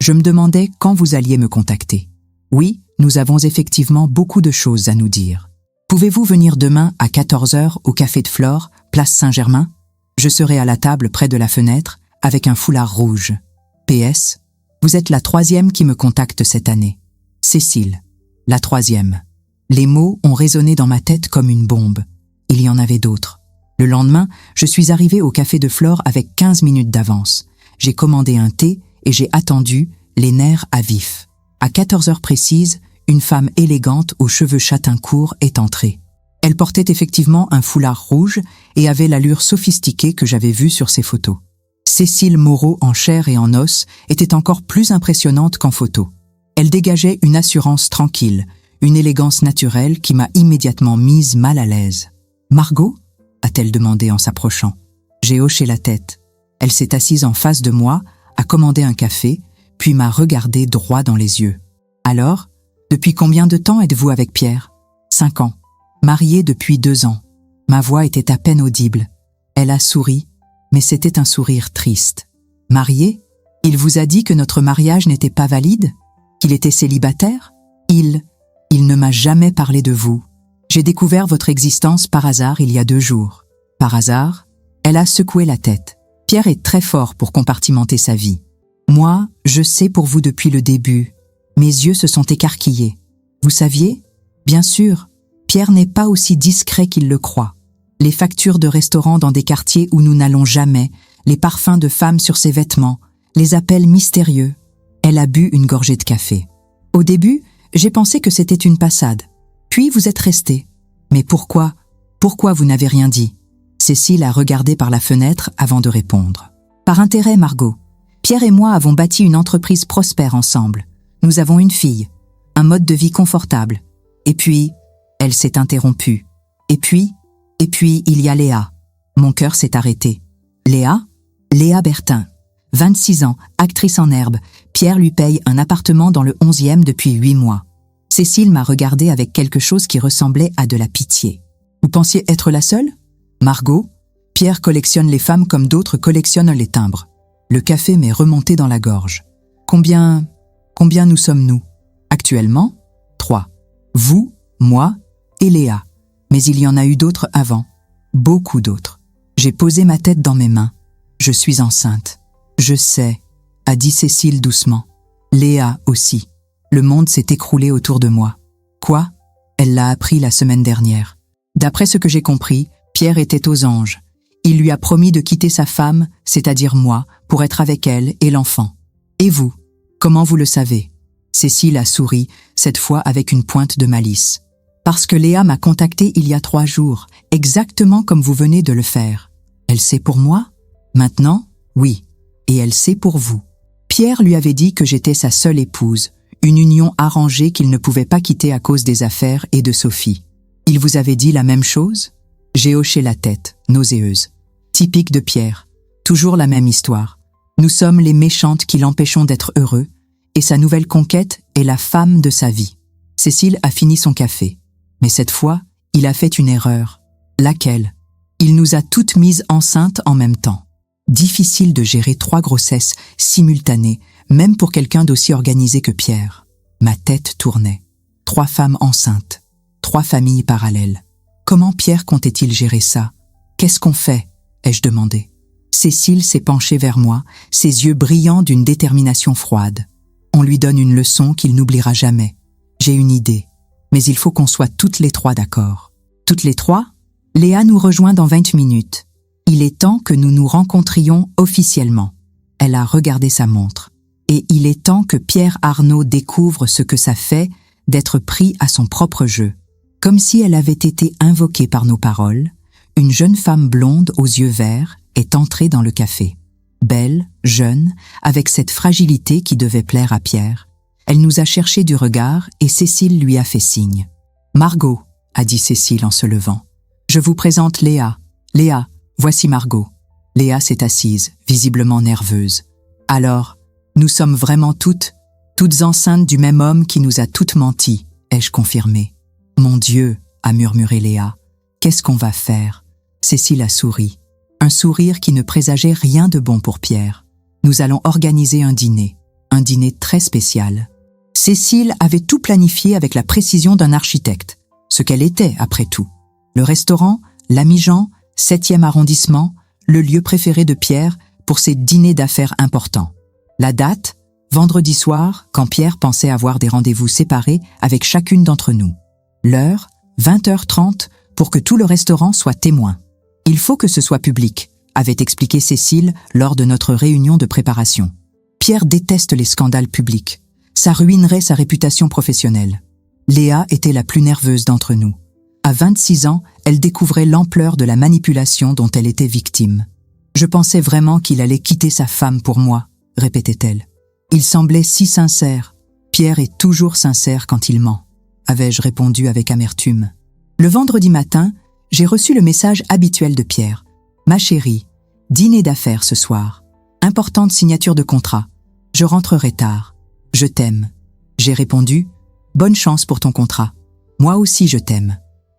Je me demandais quand vous alliez me contacter. Oui, nous avons effectivement beaucoup de choses à nous dire. Pouvez-vous venir demain à 14h au Café de Flore, place Saint-Germain? Je serai à la table près de la fenêtre avec un foulard rouge. PS. Vous êtes la 3e qui me contacte cette année. Cécile. La 3e. Les mots ont résonné dans ma tête comme une bombe. Il y en avait d'autres. Le lendemain, je suis arrivée au Café de Flore avec 15 minutes d'avance. J'ai commandé un thé et j'ai attendu, les nerfs à vif. À 14h précises, une femme élégante aux cheveux châtain courts est entrée. Elle portait effectivement un foulard rouge et avait l'allure sophistiquée que j'avais vue sur ses photos. Cécile Moreau en chair et en os était encore plus impressionnante qu'en photo. Elle dégageait une assurance tranquille, une élégance naturelle qui m'a immédiatement mise mal à l'aise. « Margot ?» a-t-elle demandé en s'approchant. J'ai hoché la tête. Elle s'est assise en face de moi, a commandé un café, puis m'a regardé droit dans les yeux. « Alors, depuis combien de temps êtes-vous avec Pierre ?»« 5 ans. Mariée depuis 2 ans. » Ma voix était à peine audible. Elle a souri, mais c'était un sourire triste. « Mariée ? Il vous a dit que notre mariage n'était pas valide ? Qu'il était célibataire ? Il ne m'a jamais parlé de vous. J'ai découvert votre existence par hasard il y a 2 jours. » Par hasard ? Elle a secoué la tête. Pierre est très fort pour compartimenter sa vie. Moi, je sais pour vous depuis le début. Mes yeux se sont écarquillés. Vous saviez ? Bien sûr, Pierre n'est pas aussi discret qu'il le croit. Les factures de restaurants dans des quartiers où nous n'allons jamais, les parfums de femmes sur ses vêtements, les appels mystérieux. Elle a bu une gorgée de café. Au début, j'ai pensé que c'était une passade. Puis vous êtes resté. Mais pourquoi ? Pourquoi vous n'avez rien dit ? Cécile a regardé par la fenêtre avant de répondre. Par intérêt, Margot. Pierre et moi avons bâti une entreprise prospère ensemble. Nous avons une fille, un mode de vie confortable. Et puis, elle s'est interrompue. Et puis, il y a Léa. Mon cœur s'est arrêté. Léa ? Léa Bertin. 26 ans, actrice en herbe. Pierre lui paye un appartement dans le 11e depuis 8 mois. Cécile m'a regardée avec quelque chose qui ressemblait à de la pitié. Vous pensiez être la seule ? Margot, Pierre collectionne les femmes comme d'autres collectionnent les timbres. Le café m'est remonté dans la gorge. Combien nous sommes-nous ? Actuellement, 3. Vous, moi et Léa. Mais il y en a eu d'autres avant. Beaucoup d'autres. J'ai posé ma tête dans mes mains. Je suis enceinte. Je sais, a dit Cécile doucement. Léa aussi. Le monde s'est écroulé autour de moi. Quoi ? Elle l'a appris la semaine dernière. D'après ce que j'ai compris, Pierre était aux anges. Il lui a promis de quitter sa femme, c'est-à-dire moi, pour être avec elle et l'enfant. Et vous ? Comment vous le savez ? Cécile a souri, cette fois avec une pointe de malice. Parce que Léa m'a contacté il y a 3 jours, exactement comme vous venez de le faire. Elle sait pour moi ? Maintenant, oui. Et elle sait pour vous. Pierre lui avait dit que j'étais sa seule épouse, une union arrangée qu'il ne pouvait pas quitter à cause des affaires et de Sophie. Il vous avait dit la même chose ? J'ai hoché la tête, nauséeuse. Typique de Pierre. Toujours la même histoire. Nous sommes les méchantes qui l'empêchons d'être heureux, et sa nouvelle conquête est la femme de sa vie. Cécile a fini son café. Mais cette fois, il a fait une erreur. Laquelle ? Il nous a toutes mises enceintes en même temps. Difficile de gérer 3 grossesses simultanées, même pour quelqu'un d'aussi organisé que Pierre. Ma tête tournait. 3 femmes enceintes. 3 familles parallèles. Comment Pierre comptait-il gérer ça ? Qu'est-ce qu'on fait ? Ai-je demandé. Cécile s'est penchée vers moi, ses yeux brillants d'une détermination froide. On lui donne une leçon qu'il n'oubliera jamais. J'ai une idée, mais il faut qu'on soit toutes les 3 d'accord. Toutes les 3 ? Léa nous rejoint dans 20 minutes. Il est temps que nous nous rencontrions officiellement. Elle a regardé sa montre. Et il est temps que Pierre Arnaud découvre ce que ça fait d'être pris à son propre jeu. Comme si elle avait été invoquée par nos paroles, une jeune femme blonde aux yeux verts est entrée dans le café. Belle, jeune, avec cette fragilité qui devait plaire à Pierre. Elle nous a cherché du regard et Cécile lui a fait signe. « Margot », a dit Cécile en se levant. « Je vous présente Léa. Léa, voici Margot. » Léa s'est assise, visiblement nerveuse. « Alors, Nous sommes vraiment toutes enceintes du même homme qui nous a toutes menti, ai-je confirmé. Mon Dieu, a murmuré Léa. Qu'est-ce qu'on va faire? Cécile a souri. Un sourire qui ne présageait rien de bon pour Pierre. Nous allons organiser un dîner très spécial. Cécile avait tout planifié avec la précision d'un architecte, ce qu'elle était après tout. Le restaurant, l'Ami Jean, 7e arrondissement, le lieu préféré de Pierre pour ses dîners d'affaires importants. La date, vendredi soir, quand Pierre pensait avoir des rendez-vous séparés avec chacune d'entre nous. L'heure, 20h30, pour que tout le restaurant soit témoin. Il faut que ce soit public, avait expliqué Cécile lors de notre réunion de préparation. Pierre déteste les scandales publics. Ça ruinerait sa réputation professionnelle. Léa était la plus nerveuse d'entre nous. À 26 ans, elle découvrait l'ampleur de la manipulation dont elle était victime. « Je pensais vraiment qu'il allait quitter sa femme pour moi », répétait-elle. « Il semblait si sincère. Pierre est toujours sincère quand il ment », avais-je répondu avec amertume. Le vendredi matin, j'ai reçu le message habituel de Pierre. « Ma chérie, dîner d'affaires ce soir. Importante signature de contrat. Je rentrerai tard. Je t'aime. » J'ai répondu « Bonne chance pour ton contrat. Moi aussi je t'aime. »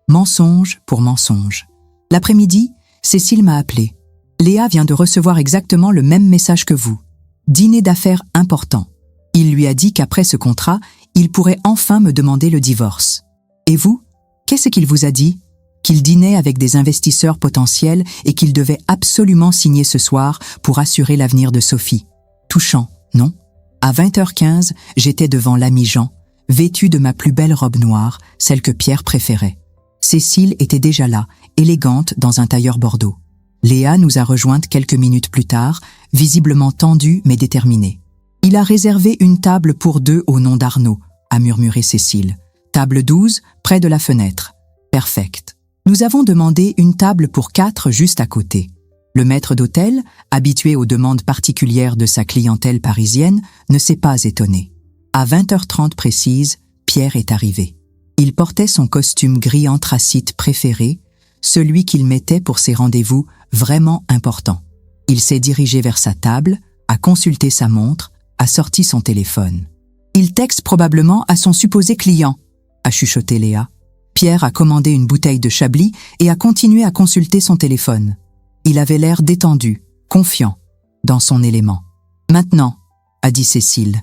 Mensonge pour mensonge. L'après-midi, Cécile m'a appelé. « Léa vient de recevoir exactement le même message que vous. Dîner d'affaires important. » Il lui a dit qu'après ce contrat, il pourrait enfin me demander le divorce. Et vous, qu'est-ce qu'il vous a dit? Qu'il dînait avec des investisseurs potentiels et qu'il devait absolument signer ce soir pour assurer l'avenir de Sophie. Touchant, non? À 20h15, j'étais devant l'Ami Jean, vêtue de ma plus belle robe noire, celle que Pierre préférait. Cécile était déjà là, élégante dans un tailleur bordeaux. Léa nous a rejointes quelques minutes plus tard, visiblement tendue mais déterminée. « Il a réservé une table pour 2 au nom d'Arnaud », a murmuré Cécile. « Table 12, près de la fenêtre. Perfect. » Nous avons demandé une table pour 4 juste à côté. Le maître d'hôtel, habitué aux demandes particulières de sa clientèle parisienne, ne s'est pas étonné. À 20h30 précise, Pierre est arrivé. Il portait son costume gris anthracite préféré, celui qu'il mettait pour ses rendez-vous vraiment importants. Il s'est dirigé vers sa table, a consulté sa montre, a sorti son téléphone. Il texte probablement à son supposé client, a chuchoté Léa. Pierre a commandé une bouteille de Chablis et a continué à consulter son téléphone. Il avait l'air détendu, confiant, dans son élément. « Maintenant », a dit Cécile.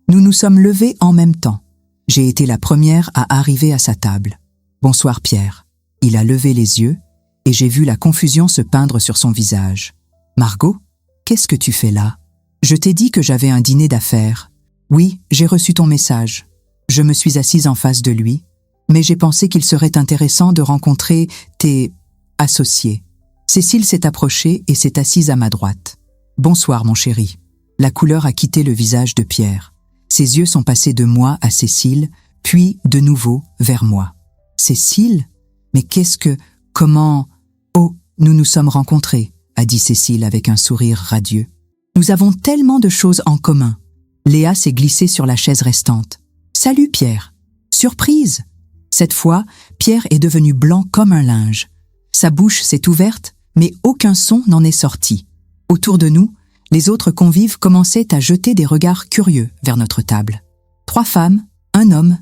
Nous nous sommes levés en même temps. J'ai été la première à arriver à sa table. « Bonsoir Pierre ». Il a levé les yeux et j'ai vu la confusion se peindre sur son visage. « Margot, qu'est-ce que tu fais là? Je t'ai dit que j'avais un dîner d'affaires. Oui, j'ai reçu ton message. Je me suis assise en face de lui. Mais j'ai pensé qu'il serait intéressant de rencontrer tes associés. » Cécile s'est approchée et s'est assise à ma droite. « Bonsoir, mon chéri. » La couleur a quitté le visage de Pierre. Ses yeux sont passés de moi à Cécile, puis de nouveau vers moi. « Cécile? Mais comment... »« Oh, nous nous sommes rencontrés, » a dit Cécile avec un sourire radieux. « Nous avons tellement de choses en commun. » Léa s'est glissée sur la chaise restante. « Salut, Pierre. Surprise !» Cette fois, Pierre est devenu blanc comme un linge. Sa bouche s'est ouverte, mais aucun son n'en est sorti. Autour de nous, les autres convives commençaient à jeter des regards curieux vers notre table. 3 femmes, 1 homme,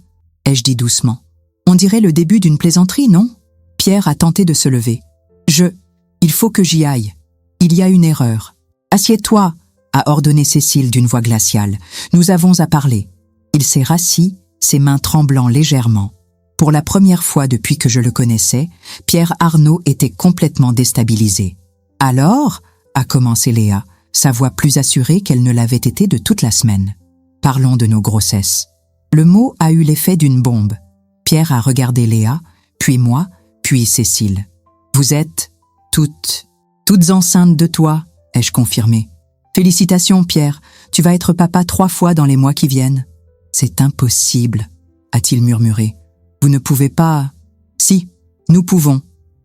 ai-je dit doucement. On dirait le début d'une plaisanterie, non? Pierre a tenté de se lever. Il faut que j'y aille. Il y a une erreur. Assieds-toi, a ordonné Cécile d'une voix glaciale. Nous avons à parler. Il s'est rassis, ses mains tremblant légèrement. Pour la première fois depuis que je le connaissais, Pierre Arnaud était complètement déstabilisé. « Alors ?» a commencé Léa, sa voix plus assurée qu'elle ne l'avait été de toute la semaine. « Parlons de nos grossesses. » Le mot a eu l'effet d'une bombe. Pierre a regardé Léa, puis moi, puis Cécile. « Vous êtes toutes enceintes de toi, ai-je confirmé. « Félicitations, Pierre, tu vas être papa 3 fois dans les mois qui viennent. »« C'est impossible, » a-t-il murmuré. « Vous ne pouvez pas... »« Si, nous pouvons, »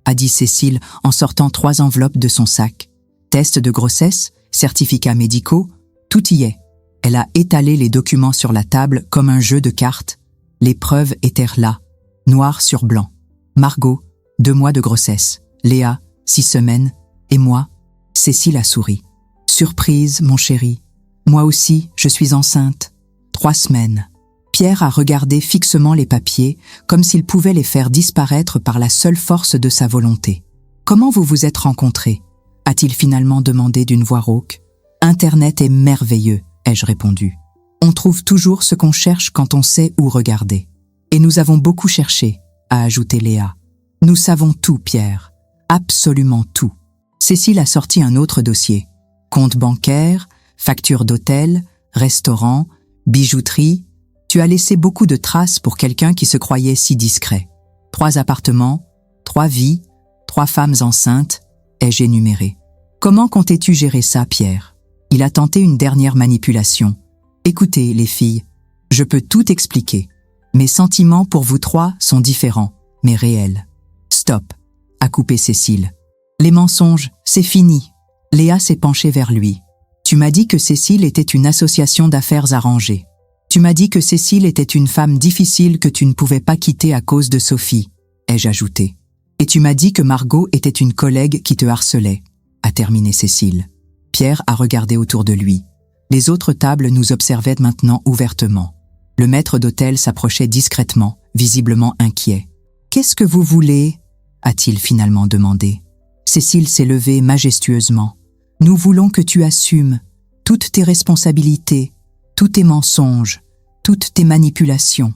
a dit Cécile en sortant 3 enveloppes de son sac. Test de grossesse, certificats médicaux, tout y est. Elle a étalé les documents sur la table comme un jeu de cartes. Les preuves étaient là, noir sur blanc. Margot, 2 mois de grossesse. Léa, 6 semaines. Et moi, Cécile a souri. « Surprise, mon chéri. Moi aussi, je suis enceinte. 3 semaines. Pierre a regardé fixement les papiers, comme s'il pouvait les faire disparaître par la seule force de sa volonté. « Comment vous vous êtes rencontrés ?» a-t-il finalement demandé d'une voix rauque. « Internet est merveilleux, ai-je répondu. On trouve toujours ce qu'on cherche quand on sait où regarder. Et nous avons beaucoup cherché, a ajouté Léa. Nous savons tout, Pierre. Absolument tout. Cécile a sorti un autre dossier. Compte bancaire, facture d'hôtel, restaurant, bijouterie. Tu as laissé beaucoup de traces pour quelqu'un qui se croyait si discret. 3 appartements, 3 vies, 3 femmes enceintes, ai-je énuméré. Comment comptais-tu gérer ça, Pierre? Il a tenté une dernière manipulation. Écoutez, les filles, je peux tout expliquer. Mes sentiments pour vous 3 sont différents, mais réels. Stop, a coupé Cécile. Les mensonges, c'est fini. Léa s'est penchée vers lui. Tu m'as dit que Cécile était une association d'affaires arrangée. Tu m'as dit que Cécile était une femme difficile que tu ne pouvais pas quitter à cause de Sophie, ai-je ajouté. Et tu m'as dit que Margot était une collègue qui te harcelait, a terminé Cécile. Pierre a regardé autour de lui. Les autres tables nous observaient maintenant ouvertement. Le maître d'hôtel s'approchait discrètement, visiblement inquiet. « Qu'est-ce que vous voulez ?» a-t-il finalement demandé. Cécile s'est levée majestueusement. « Nous voulons que tu assumes toutes tes responsabilités, tous tes mensonges, toutes tes manipulations.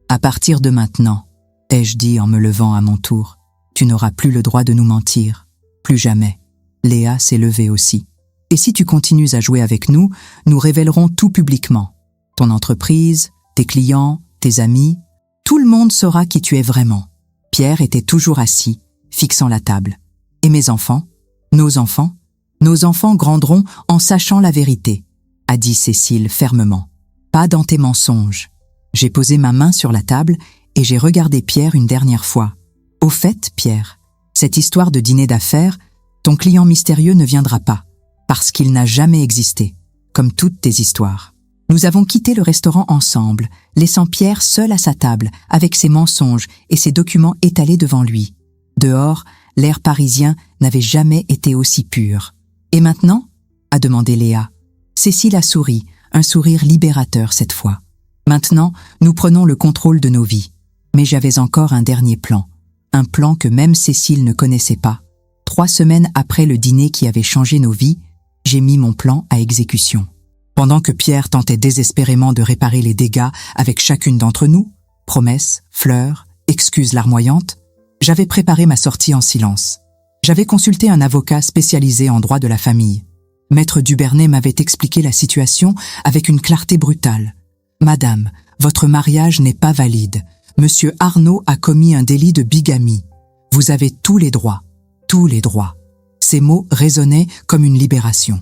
À partir de maintenant, ai-je dit en me levant à mon tour, tu n'auras plus le droit de nous mentir. Plus jamais. » Léa s'est levée aussi. « Et si tu continues à jouer avec nous, nous révélerons tout publiquement. Ton entreprise, tes clients, tes amis, tout le monde saura qui tu es vraiment. » Pierre était toujours assis, fixant la table. « Et mes enfants? Nos enfants? Nos enfants grandiront en sachant la vérité, » a dit Cécile fermement. « Pas dans tes mensonges. » J'ai posé ma main sur la table et j'ai regardé Pierre une dernière fois. « Au fait, Pierre, cette histoire de dîner d'affaires, ton client mystérieux ne viendra pas, parce qu'il n'a jamais existé, comme toutes tes histoires. Nous avons quitté le restaurant ensemble, laissant Pierre seul à sa table, avec ses mensonges et ses documents étalés devant lui. Dehors, l'air parisien n'avait jamais été aussi pur. « Et maintenant ?» a demandé Léa. Cécile a souri, un sourire libérateur cette fois. « Maintenant, nous prenons le contrôle de nos vies. Mais j'avais encore un dernier plan. Un plan que même Cécile ne connaissait pas. 3 semaines après le dîner qui avait changé nos vies, j'ai mis mon plan à exécution. Pendant que Pierre tentait désespérément de réparer les dégâts avec chacune d'entre nous, promesses, fleurs, excuses larmoyantes, j'avais préparé ma sortie en silence. J'avais consulté un avocat spécialisé en droit de la famille. Maître Dubernay m'avait expliqué la situation avec une clarté brutale. « Madame, votre mariage n'est pas valide. Monsieur Arnaud a commis un délit de bigamie. Vous avez tous les droits. Tous les droits. » Ces mots résonnaient comme une libération.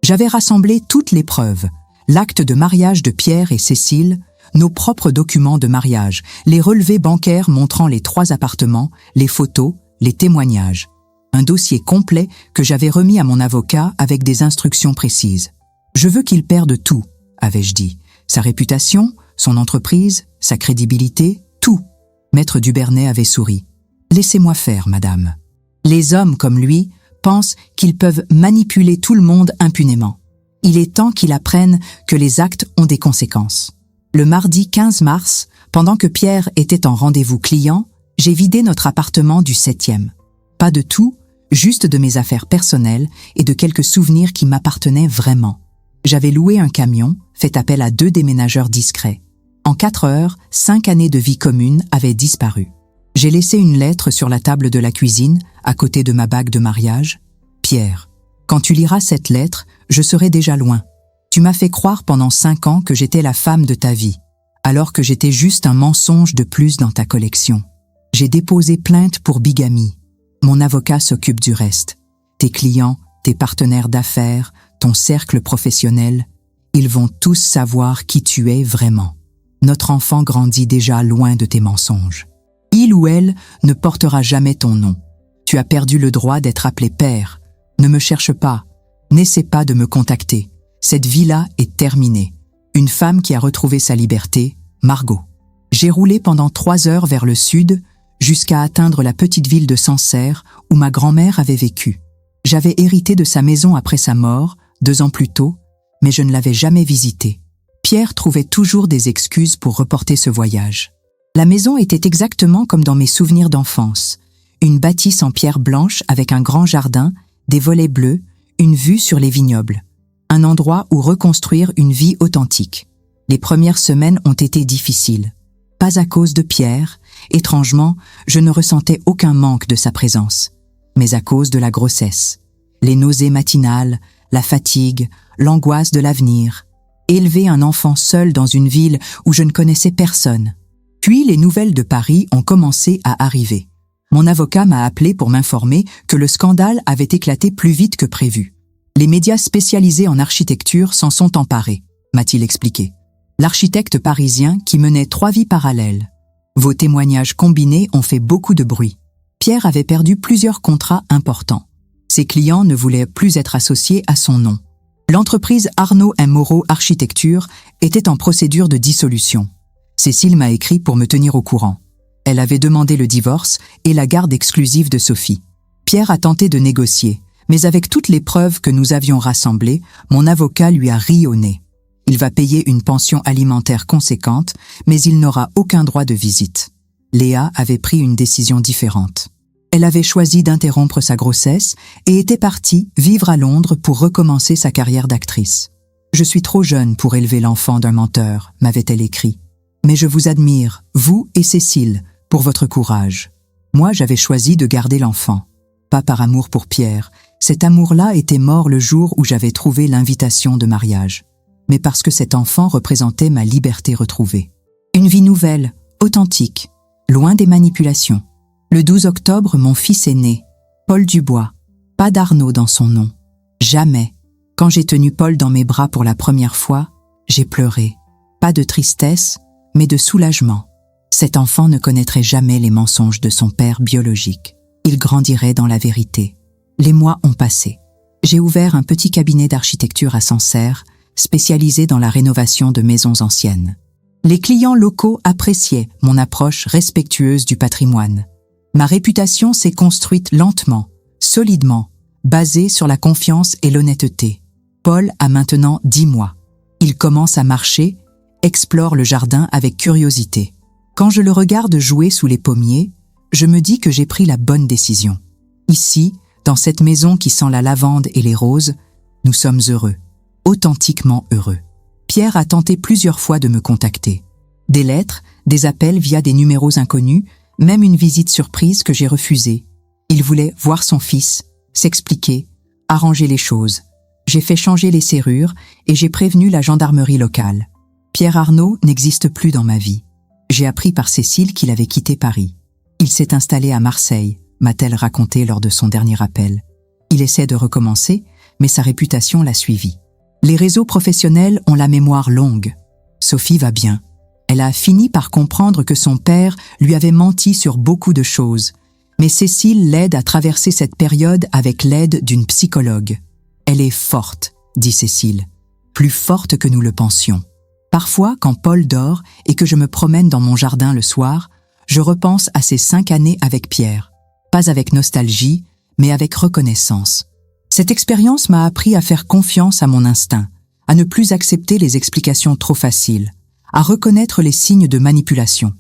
J'avais rassemblé toutes les preuves, l'acte de mariage de Pierre et Cécile, nos propres documents de mariage, les relevés bancaires montrant les 3 appartements, les photos, les témoignages. Un dossier complet que j'avais remis à mon avocat avec des instructions précises. « Je veux qu'il perde tout », avais-je dit. Sa réputation, son entreprise, sa crédibilité, tout. Maître Dubernay avait souri. « Laissez-moi faire, madame. Les hommes comme lui pensent qu'ils peuvent manipuler tout le monde impunément. Il est temps qu'il apprenne que les actes ont des conséquences. » Le mardi 15 mars, pendant que Pierre était en rendez-vous client, j'ai vidé notre appartement du 7e. Pas de tout, juste de mes affaires personnelles et de quelques souvenirs qui m'appartenaient vraiment. J'avais loué un camion, fait appel à 2 déménageurs discrets. En 4 heures, 5 années de vie commune avaient disparu. J'ai laissé une lettre sur la table de la cuisine, à côté de ma bague de mariage. « Pierre, quand tu liras cette lettre, je serai déjà loin. Tu m'as fait croire pendant 5 ans que j'étais la femme de ta vie, alors que j'étais juste un mensonge de plus dans ta collection. J'ai déposé plainte pour bigamie. Mon avocat s'occupe du reste. Tes clients, tes partenaires d'affaires, ton cercle professionnel, ils vont tous savoir qui tu es vraiment. Notre enfant grandit déjà loin de tes mensonges. Il ou elle ne portera jamais ton nom. Tu as perdu le droit d'être appelé père. Ne me cherche pas. N'essaie pas de me contacter. Cette vie-là est terminée. Une femme qui a retrouvé sa liberté, Margot. » J'ai roulé pendant 3 heures vers le sud, jusqu'à atteindre la petite ville de Sancerre où ma grand-mère avait vécu. J'avais hérité de sa maison après sa mort, 2 ans plus tôt, mais je ne l'avais jamais visité. Pierre trouvait toujours des excuses pour reporter ce voyage. La maison était exactement comme dans mes souvenirs d'enfance. Une bâtisse en pierre blanche avec un grand jardin, des volets bleus, une vue sur les vignobles. Un endroit où reconstruire une vie authentique. Les premières semaines ont été difficiles. Pas à cause de Pierre, étrangement, je ne ressentais aucun manque de sa présence, mais à cause de la grossesse. Les nausées matinales, la fatigue, l'angoisse de l'avenir. Élever un enfant seul dans une ville où je ne connaissais personne. Puis les nouvelles de Paris ont commencé à arriver. Mon avocat m'a appelé pour m'informer que le scandale avait éclaté plus vite que prévu. Les médias spécialisés en architecture s'en sont emparés, m'a-t-il expliqué. L'architecte parisien qui menait 3 vies parallèles. Vos témoignages combinés ont fait beaucoup de bruit. Pierre avait perdu plusieurs contrats importants. Ses clients ne voulaient plus être associés à son nom. L'entreprise Arnaud & Moreau Architecture était en procédure de dissolution. Cécile m'a écrit pour me tenir au courant. Elle avait demandé le divorce et la garde exclusive de Sophie. Pierre a tenté de négocier, mais avec toutes les preuves que nous avions rassemblées, mon avocat lui a ri au nez. Il va payer une pension alimentaire conséquente, mais il n'aura aucun droit de visite. Léa avait pris une décision différente. Elle avait choisi d'interrompre sa grossesse et était partie vivre à Londres pour recommencer sa carrière d'actrice. « Je suis trop jeune pour élever l'enfant d'un menteur », m'avait-elle écrit. « Mais je vous admire, vous et Cécile, pour votre courage. Moi, j'avais choisi de garder l'enfant. Pas par amour pour Pierre, cet amour-là était mort le jour où j'avais trouvé l'invitation de mariage. Mais parce que cet enfant représentait ma liberté retrouvée. Une vie nouvelle, authentique, loin des manipulations. Le 12 octobre, mon fils est né. Paul Dubois. Pas d'Arnaud dans son nom. Jamais. Quand j'ai tenu Paul dans mes bras pour la première fois, j'ai pleuré. Pas de tristesse, mais de soulagement. Cet enfant ne connaîtrait jamais les mensonges de son père biologique. Il grandirait dans la vérité. Les mois ont passé. J'ai ouvert un petit cabinet d'architecture à Sancerre, spécialisé dans la rénovation de maisons anciennes. Les clients locaux appréciaient mon approche respectueuse du patrimoine. Ma réputation s'est construite lentement, solidement, basée sur la confiance et l'honnêteté. Paul a maintenant 10 mois. Il commence à marcher, explore le jardin avec curiosité. Quand je le regarde jouer sous les pommiers, je me dis que j'ai pris la bonne décision. Ici, dans cette maison qui sent la lavande et les roses, nous sommes heureux, authentiquement heureux. Pierre a tenté plusieurs fois de me contacter. Des lettres, des appels via des numéros inconnus, même une visite surprise que j'ai refusée. Il voulait voir son fils, s'expliquer, arranger les choses. J'ai fait changer les serrures et j'ai prévenu la gendarmerie locale. Pierre Arnaud n'existe plus dans ma vie. J'ai appris par Cécile qu'il avait quitté Paris. Il s'est installé à Marseille, m'a-t-elle raconté lors de son dernier appel. Il essaie de recommencer, mais sa réputation l'a suivi. Les réseaux professionnels ont la mémoire longue. Sophie va bien. Elle a fini par comprendre que son père lui avait menti sur beaucoup de choses. Mais Cécile l'aide à traverser cette période avec l'aide d'une psychologue. Elle est forte, dit Cécile. Plus forte que nous le pensions. Parfois, quand Paul dort et que je me promène dans mon jardin le soir, je repense à ces 5 années avec Pierre. Pas avec nostalgie, mais avec reconnaissance. Cette expérience m'a appris à faire confiance à mon instinct, à ne plus accepter les explications trop faciles, à reconnaître les signes de manipulation.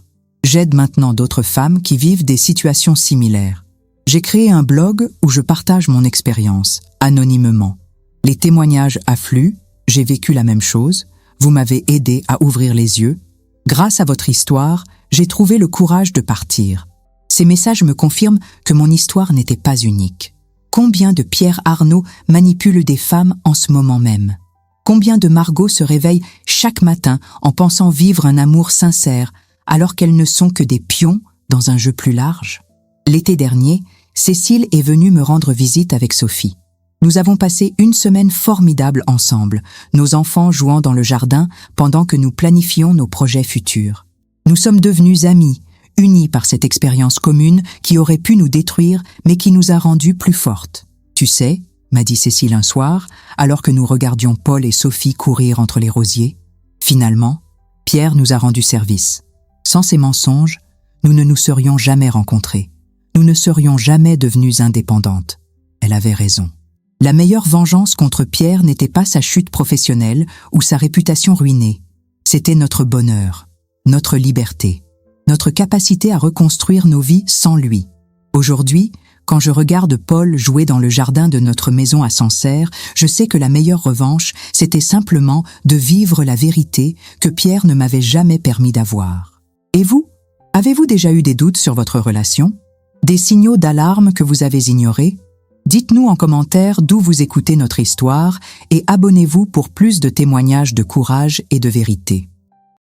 J'aide maintenant d'autres femmes qui vivent des situations similaires. J'ai créé un blog où je partage mon expérience, anonymement. Les témoignages affluent, j'ai vécu la même chose, vous m'avez aidé à ouvrir les yeux. Grâce à votre histoire, j'ai trouvé le courage de partir. Ces messages me confirment que mon histoire n'était pas unique. Combien de Pierre Arnaud manipule des femmes en ce moment même? Combien de Margot se réveillent chaque matin en pensant vivre un amour sincère alors qu'elles ne sont que des pions dans un jeu plus large? L'été dernier, Cécile est venue me rendre visite avec Sophie. Nous avons passé une semaine formidable ensemble, nos enfants jouant dans le jardin pendant que nous planifions nos projets futurs. Nous sommes devenus amis, unis par cette expérience commune qui aurait pu nous détruire mais qui nous a rendus plus fortes. Tu sais, m'a dit Cécile un soir, alors que nous regardions Paul et Sophie courir entre les rosiers, finalement, Pierre nous a rendu service. Sans ces mensonges, nous ne nous serions jamais rencontrés. Nous ne serions jamais devenues indépendantes. Elle avait raison. La meilleure vengeance contre Pierre n'était pas sa chute professionnelle ou sa réputation ruinée. C'était notre bonheur, notre liberté, notre capacité à reconstruire nos vies sans lui. Aujourd'hui, quand je regarde Paul jouer dans le jardin de notre maison à Sancerre, je sais que la meilleure revanche, c'était simplement de vivre la vérité que Pierre ne m'avait jamais permis d'avoir. Et vous? Avez-vous déjà eu des doutes sur votre relation? Des signaux d'alarme que vous avez ignorés? Dites-nous en commentaire d'où vous écoutez notre histoire et abonnez-vous pour plus de témoignages de courage et de vérité.